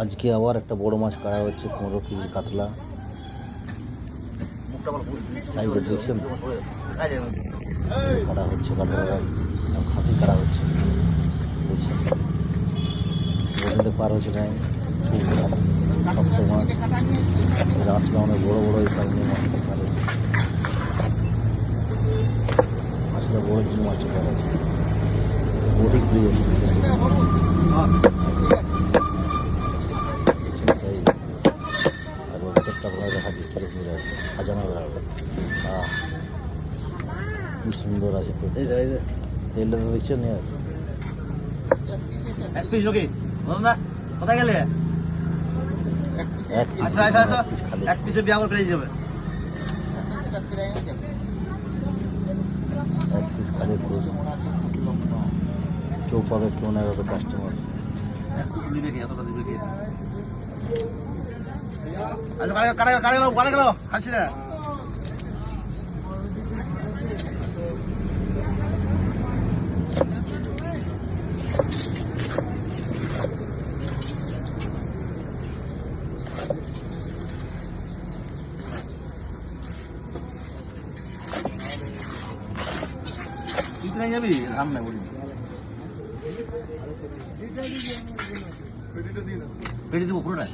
আজকে আবার একটা বড় মাছ কাটা হচ্ছে, 15 কেজি কাতলা। সাইজে দেখছেন কাটা হচ্ছে, কাতলা খাসি কাটা হচ্ছে দেখছেন। বলতে পার হচ্ছে না, খুব শক্ত মাছ। আসলে অনেক বড় বড় এই কারণে মাছটা কাটে, আসলে বড় কিছু মাছ কাটা আছে, বডি ঘুরে যাচ্ছে। কি সুন্দর আছে, তেলটা দেখছেন কোথায় গেলে? এক পিসে বিয়া করে পেয়ে যাবে। এক পিস খালি খুশ, কেউ পাবে কেউ না পাবে কাস্টমার। দিবে কি এতটা দিবে কি? আচ্ছা কারে গেল খাচ্ছি না। যাবি রান্না করি পেটি দেবো পুরোটা।